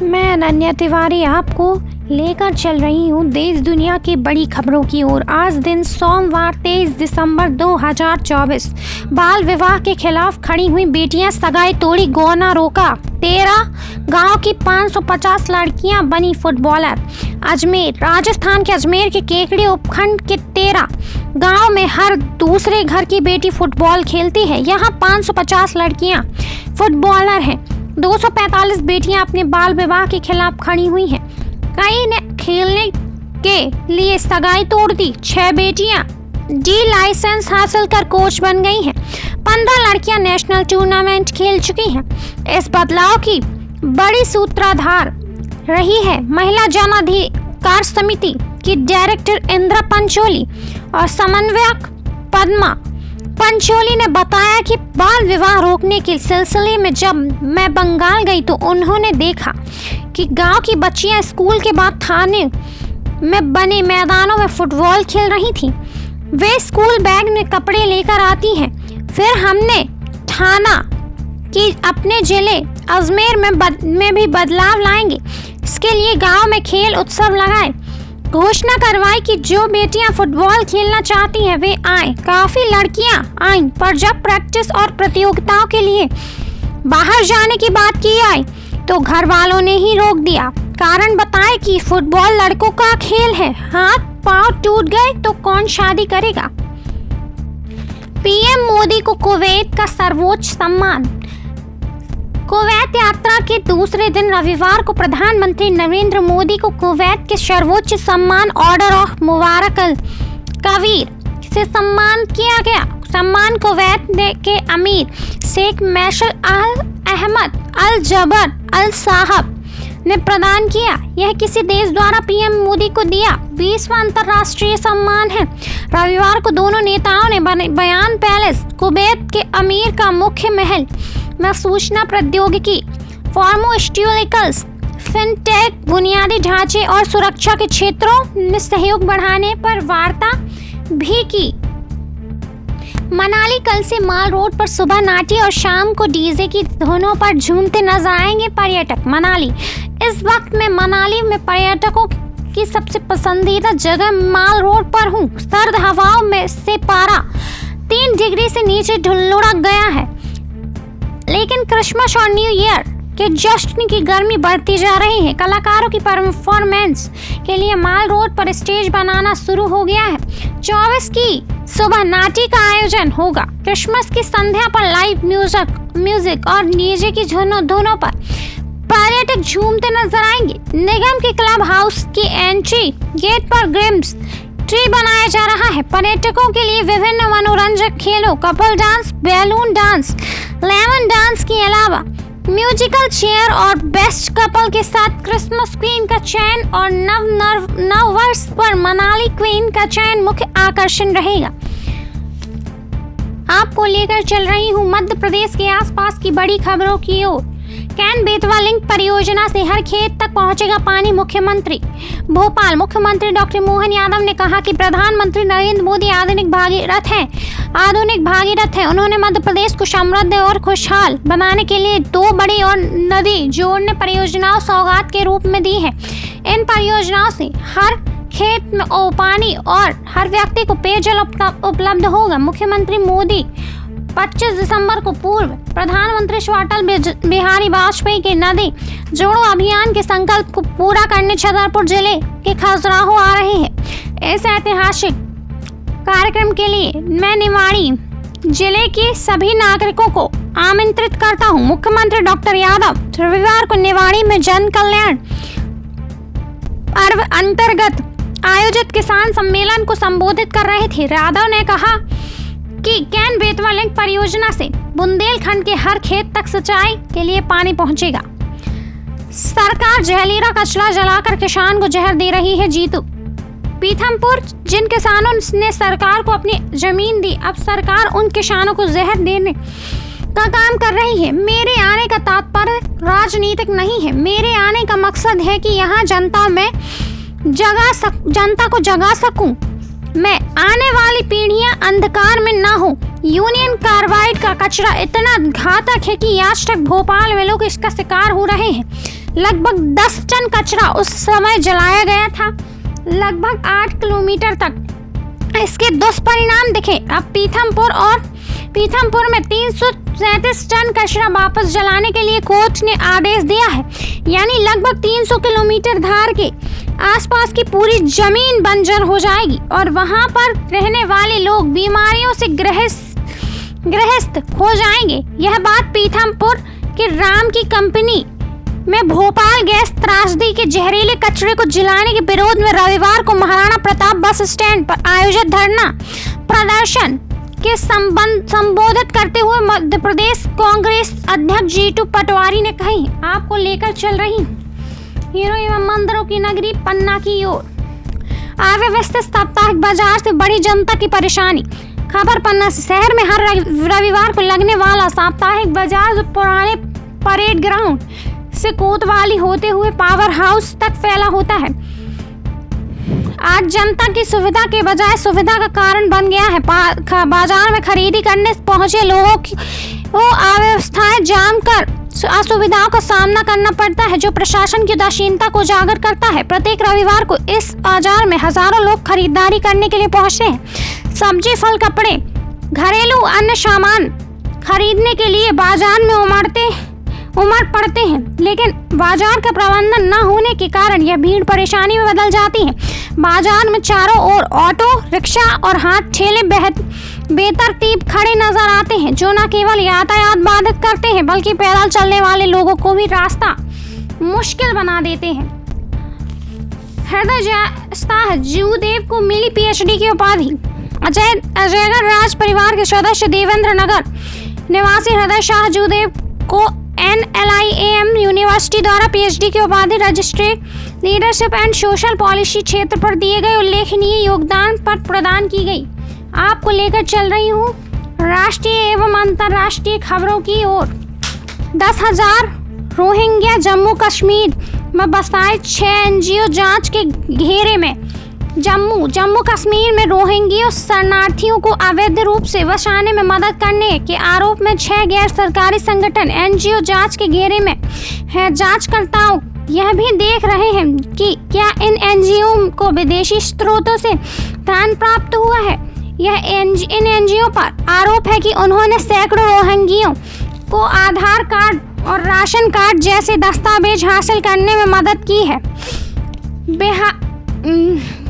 मैं अनन्या तिवारी आपको लेकर चल रही हूँ देश दुनिया की बड़ी खबरों की ओर। आज दिन सोमवार 23 दिसंबर 2024। बाल विवाह के खिलाफ खड़ी हुई बेटियां, सगाई तोड़ी, गौना रोका। 13 गांव की 550 लड़कियां बनी फुटबॉलर। अजमेर, राजस्थान के अजमेर के केकड़ी उपखंड के 13 गांव में हर दूसरे घर की बेटी फुटबॉल खेलती है। यहाँ 550 लड़कियां फुटबॉलर हैं। 245 बेटियां अपने बाल विवाह के खिलाफ खड़ी हुई हैं। कई ने खेलने के लिए सगाई तोड़ दी। 6 बेटियां डी लाइसेंस हासिल कर कोच बन गई हैं। 15 लड़कियां नेशनल टूर्नामेंट खेल चुकी हैं। इस बदलाव की बड़ी सूत्रधार रही है महिला जन अधिकार समिति की डायरेक्टर इंदिरा पंचोली और समन्वयक पद्मा पंचोली ने बताया कि बाल विवाह रोकने के सिलसिले में जब मैं बंगाल गई तो उन्होंने देखा कि गांव की बच्चियां स्कूल के बाद थाने में बने मैदानों में फुटबॉल खेल रही थीं। वे स्कूल बैग में कपड़े लेकर आती हैं। फिर हमने ठाना कि अपने जिले अजमेर में भी बदलाव लाएंगे। इसके लिए गांव में खेल उत्सव लगाए। घोषणा करवाई कि जो बेटियां फुटबॉल खेलना चाहती हैं वे आएं। काफी लड़कियां आईं, पर जब प्रैक्टिस और प्रतियोगिताओं के लिए बाहर जाने की बात की आई तो घर वालों ने ही रोक दिया। कारण बताए कि फुटबॉल लड़कों का खेल है, हाथ पांव टूट गए तो कौन शादी करेगा। पीएम मोदी को कुवैत का सर्वोच्च सम्मान। कुवैत यात्रा के दूसरे दिन रविवार को प्रधानमंत्री नरेंद्र मोदी को कुवैत के सर्वोच्च सम्मान ऑर्डर ऑफ मुबारक अल कबीर से सम्मान किया गया। सम्मान कुवैत के अमीर शेख मैशल अल अहमद अल जबर अल साहब ने प्रदान किया। यह किसी देश द्वारा पीएम मोदी को दिया 20वां अंतर्राष्ट्रीय सम्मान है। रविवार को दोनों नेताओं ने बयान पैलेस, कुवैत के अमीर का मुख्य महल में सूचना प्रौद्योगिकी, फार्मास्यूटिकल्स, फिनटेक, बुनियादी ढांचे और सुरक्षा के क्षेत्रों में सहयोग बढ़ाने पर वार्ता भी की। मनाली, कल से माल रोड पर सुबह नाटी और शाम को डीजे की धुनों पर झूमते नजर आएंगे पर्यटक। मनाली, इस वक्त मैं मनाली में पर्यटकों की सबसे पसंदीदा जगह माल रोड पर हूँ। सर्द हवाओं में से पारा 3 डिग्री से नीचे लुढ़क गया है, लेकिन क्रिसमस और न्यू ईयर के जश्न की गर्मी बढ़ती जा रही है। कलाकारों की परफॉर्मेंस के लिए माल रोड पर स्टेज बनाना शुरू हो गया है। 24 की सुबह नाटी का आयोजन होगा। क्रिसमस की संध्या पर लाइव म्यूजिक और डीजे की धुनों पर पर्यटक झूमते नजर आएंगे। निगम के क्लब हाउस की एंट्री गेट पर ग्रिम्स ट्री बनाया जा रहा है। पर्यटकों के लिए विभिन्न मनोरंजक खेलों, couple dance, balloon dance, lemon dance के अलावा म्यूजिकल चेयर और बेस्ट कपल के साथ क्रिसमस क्वीन का चयन और नव वर्ष पर मनाली क्वीन का चयन मुख्य आकर्षण रहेगा। आपको लेकर चल रही हूँ मध्य प्रदेश के आसपास की बड़ी खबरों की ओर। कैन बेतवा लिंक परियोजना से हर खेत तक पहुंचेगा पानी। मुख्यमंत्री भोपाल, मुख्यमंत्री डॉक्टर मोहन यादव ने कहा कि प्रधानमंत्री नरेंद्र मोदी आधुनिक भागीरथ हैं। उन्होंने मध्य प्रदेश को समृद्ध और खुशहाल बनाने के लिए 2 बड़ी और नदी जोड़ने परियोजनाओं सौगात के रूप में दी है। इन परियोजनाओं से हर खेत में पानी और हर व्यक्ति को पेयजल उपलब्ध होगा। मुख्यमंत्री मोदी 25 दिसंबर को पूर्व प्रधानमंत्री श्री अटल बिहारी वाजपेयी के नदी जोड़ो अभियान के संकल्प को पूरा करने छतरपुर जिले के खजुराहो आ रहे हैं। इस ऐतिहासिक कार्यक्रम के लिए मैं निवाड़ी जिले के सभी नागरिकों को आमंत्रित करता हूं। मुख्यमंत्री डॉक्टर यादव रविवार को निवाड़ी में जन कल्याण पर्व अंतर्गत आयोजित किसान सम्मेलन को संबोधित कर रहे थे। यादव ने कहा कि कैन बेतवा लिंक परियोजना से बुंदेलखंड के हर खेत तक सिंचाई के लिए पानी पहुंचेगा। सरकार जहरीला कचरा जलाकर किसान को जहर दे रही है। जीतू पीथमपुर, जिन किसानों ने सरकार को अपनी जमीन दी, अब सरकार उन किसानों को जहर देने का काम कर रही है। मेरे आने का तात्पर्य राजनीतिक नहीं है। मेरे आने का मकसद है कि यहाँ जनता को जगा सकूं। मैं आने वाली पीढ़ियां अंधकार में ना हो। यूनियन कार्बाइड का कचरा इतना घातक है कि आज तक भोपाल में लोग इसका शिकार हो रहे हैं। लगभग 10 टन कचरा उस समय जलाया गया था, लगभग 8 किलोमीटर तक। इसके दुष्परिणाम दिखे। अब पीथमपुर में 337 टन कचरा वापस जलाने के लिए कोर्ट ने आदेश दिया है, यानी लगभग 300 किलोमीटर धार के आसपास की पूरी जमीन बंजर हो जाएगी और वहां पर रहने वाले लोग बीमारियों से ग्रस्त हो जाएंगे। यह बात पीथमपुर के राम की कंपनी में भोपाल गैस त्रासदी के जहरीले कचरे को जलाने के विरोध में रविवार को महाराणा प्रताप बस स्टैंड पर आयोजित धरना प्रदर्शन के संबोधित करते हुए मध्य प्रदेश कांग्रेस अध्यक्ष जीतू पटवारी ने कही। आपको लेकर चल रही हीरो एवं मंदिरों की नगरी पन्ना की ओर। अव्यवस्थित साप्ताहिक बाजार से बड़ी जनता की परेशानी। खबर पन्ना से। शहर में हर रविवार को लगने वाला साप्ताहिक बाजार जो पुराने परेड ग्राउंड से कोतवाली होते हुए पावर हाउस तक फैला होता है, आज जनता की सुविधा के बजाय सुविधा का कारण बन गया है। बाजार में खरीदी करने पहुंचे लोगों को अव्यवस्थाएं जाम कर असुविधाओं का सामना करना पड़ता है, जो प्रशासन की उदासीनता को उजागर करता है। प्रत्येक रविवार को इस बाजार में हजारों लोग खरीदारी करने के लिए पहुंचते हैं। सब्जी, फल, कपड़े, घरेलू अन्य सामान खरीदने के लिए बाजार में उमड़ पड़ते हैं, लेकिन बाजार का प्रबंधन न होने के कारण यह भीड़ परेशानी में बदल जाती है। बाजार में चारों ओर ऑटो रिक्शा और हाथ ठेले बेतरतीब खड़े नजर आते हैं, जो न केवल यातायात बाधित करते हैं बल्कि पैदल चलने वाले लोगों को भी रास्ता मुश्किल बना देते हैं। हृदय शाह जूदेव को मिली पीएचडी की उपाधि। अजयगर राज परिवार के सदस्य देवेंद्र नगर निवासी हृदय शाह जूदेव को NLIAM यूनिवर्सिटी द्वारा पीएचडी की उपाधि रजिस्ट्रेट लीडरशिप एंड सोशल पॉलिसी क्षेत्र पर दिए गए उल्लेखनीय योगदान पर प्रदान की गई। आपको लेकर चल रही हूँ राष्ट्रीय एवं अंतर्राष्ट्रीय खबरों की ओर। 10,000 रोहिंग्या जम्मू कश्मीर में बसाए 6 NGO जांच के घेरे में। जम्मू कश्मीर में रोहिंग्या शरणार्थियों को अवैध रूप से बसाने में मदद करने के आरोप में 6 गैर सरकारी संगठन NGO जांच के घेरे में है। जांचकर्ताओं यह भी देख रहे हैं कि क्या इन NGO को विदेशी स्रोतों से धन प्राप्त हुआ है। इन NGO पर आरोप है कि उन्होंने सैकड़ों रोहिंग्यों को आधार कार्ड और राशन कार्ड जैसे दस्तावेज हासिल करने में मदद की है।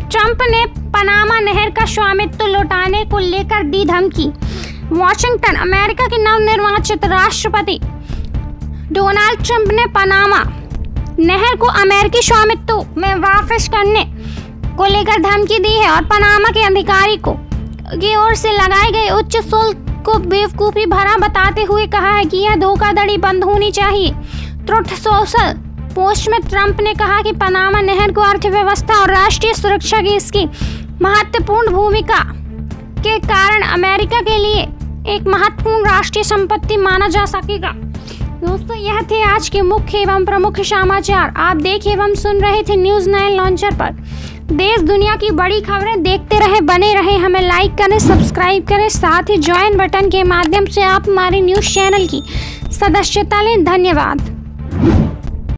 ट्रंप ने पनामा नहर का स्वामित्व लौटाने को लेकर दी धमकी। वॉशिंगटन। अमेरिका के नवनिर्वाचित राष्ट्रपति डोनाल्ड ट्रंप ने पनामा नहर को अमेरिकी स्वामित्व में वापस करने को लेकर धमकी दी है और पनामा के अधिकारी की ओर से लगाए गए उच्च शुल्क को बेवकूफ़ी भरा बताते हुए कहा है कि यह धोखाधड़ी बंद होनी चाहिए। ट्रुथ सोशल पोस्ट में ट्रंप ने कहा कि पनामा नहर को अर्थव्यवस्था और राष्ट्रीय सुरक्षा की इसकी महत्वपूर्ण भूमिका के कारण अमेरिका के लिए एक महत्वपूर्ण राष्ट्रीय संपत्ति माना जा सकेगा। दोस्तों, यह थे आज के मुख्य एवं प्रमुख समाचार। आप देख एवं सुन रहे थे न्यूज़ 9 लॉन्चर पर। देश दुनिया की बड़ी खबरें देखते रहे, बने रहे। हमें लाइक करें, सब्सक्राइब करें, साथ ही ज्वाइन बटन के माध्यम से आप हमारे न्यूज़ चैनल की सदस्यता लें। धन्यवाद।